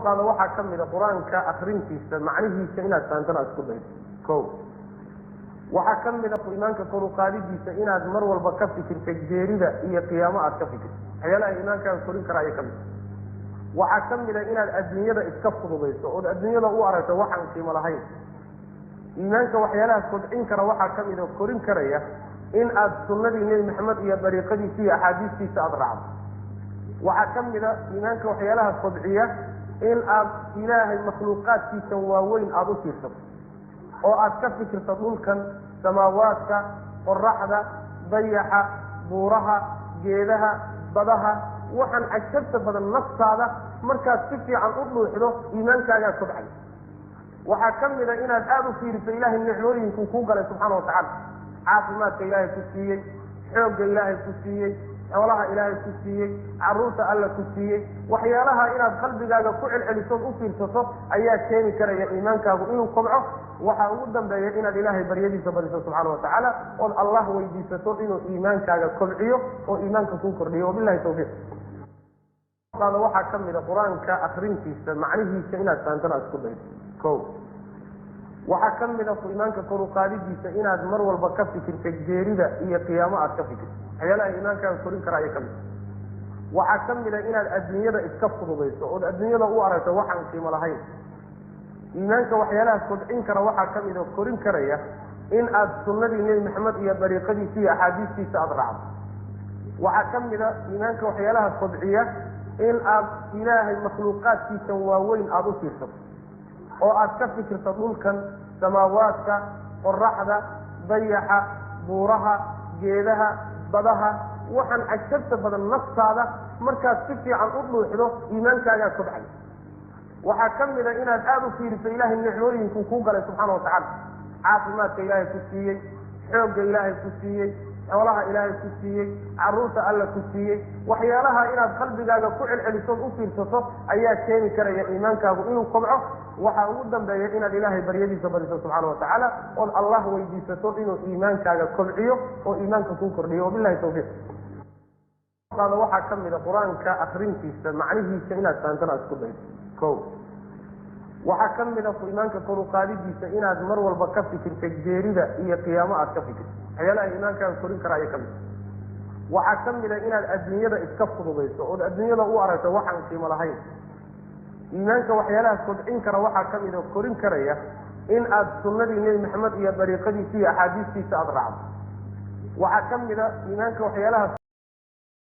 qaado waxaa ka mid a qur-aanka akrintiisa macnihiisa inaad fahantaan aad isku daydo. Kow waxaa ka mid a iimaanka kor u qaadidiisa inaad mar walba ka fikirto geerida iyo qiyaamo aad ka fikirto. waxyaalaha iimaankaaga korin kara ayaa ka mid waxaa ka mid a inaad adduunyada iska fududayso ood adduunyada u aragto waxaan qiimo lahayn. iimaanka waxyaalaha kobcin kara waxaa ka mid a korin karaya in aad sunnadii nebi maxamed iyo dariiqadiisa iyo axaadiistiisa aada raacdo. waxaa ka mid a iimaanka waxyaalaha kobciya in aad ilaahay makhluuqaadkiisa waaweyn aada u fiirsato oo aad ka fikirto dhulkan, samaawaadka, qoraxda, dayaxa, buuraha, geedaha, badaha, waxaan cajabta badan naftaada markaad si fiican u dhuuxdo iimaankaagaa kobcay. waxaa ka mid a inaad aada u fiiriso ilaahay nicmooyinkuu kuu galay subxaana watacaala. caafimaadka ilaahay ku siiyey, xoogga ilaahay ku siiyey, xoolaha ilaahay ku siiyey, carruurta alla ku siiyey. waxyaalaha inaad qalbigaaga ku celcelisood u fiirsato ayaa keeni karaya iimaankaagu inuu kobco. waxaa ugu dambeeya inaad ilaahay baryadiisa bariso subxaana watacaala ood allah weydiisato inuu iimaankaaga kobciyo oo iimaanka kuu kordhiyo. wabilahi tawfiiq. qaado waxaa ka mid a qur-aanka akrintiisa macnihiisa inaad fahantaan aad isku daydo. Kow waxaa ka mid a iimaanka kor u qaadidiisa inaad mar walba ka fikirto geerida iyo qiyaamo aad ka fikirto. waxyaalaha iimaankaaga korin kara ayaa ka mid waxaa ka mid a inaad adduunyada iska fududayso ood adduunyada u aragto waxaan qiimo lahayn. iimaanka waxyaalaha kobcin kara waxaa ka mid a korin karaya in aad sunnadii nebi maxamed iyo dariiqadiisa iyo axaadiistiisa aada raacdo. waxaa ka mid a iimaanka waxyaalaha kobciya in aad ilaahay makhluuqaadkiisa waaweyn aada u fiirsato oo aad ka fikirto dhulkan, samaawaadka, qoraxda, dayaxa, buuraha, geedaha, badaha, waxaan cajabta badan naftaada markaad si fiican u dhuuxdo iimaankaagaa kobcay. waxaa ka mid a inaad aada u fiiriso ilaahay nicmooyinkuu kuu galay subxaana watacaala. caafimaadka ilaahay ku siiyey, xoogga ilaahay ku siiyey, xoolaha ilaahay ku siiyey, carruurta alla ku siiyey. waxyaalaha inaad qalbigaaga ku celcelisood u fiirsato ayaa keeni karaya iimaankaagu inuu kobco. waxaa ugu dambeeya inaad ilaahay baryadiisa bariso subxaana watacaala ood allah weydiisato inuu iimaankaaga kobciyo oo iimaanka kuu kordhiyo. wabilahi tawfiiq. qaado waxaa ka mid a qur-aanka akrintiisa macnihiisa inaad fahantaan aad isku daydo. Kow waxaa ka mid a iimaanka kor u qaadidiisa inaad mar walba ka fikirto geerida iyo qiyaamo aad ka fikirto. waxyaalaha iimaankaaga korin kara ayaa ka mid waxaa ka mid a inaad adduunyada iska fududayso ood adduunyada u aragto waxaan qiimo lahayn. iimaanka waxyaalaha kobcin kara waxaa ka mid a korin karaya in aad sunnadii nebi maxamed iyo dariiqadiisa iyo axaadiistiisa aada raacdo. waxaa ka mid a iimaanka waxyaalaha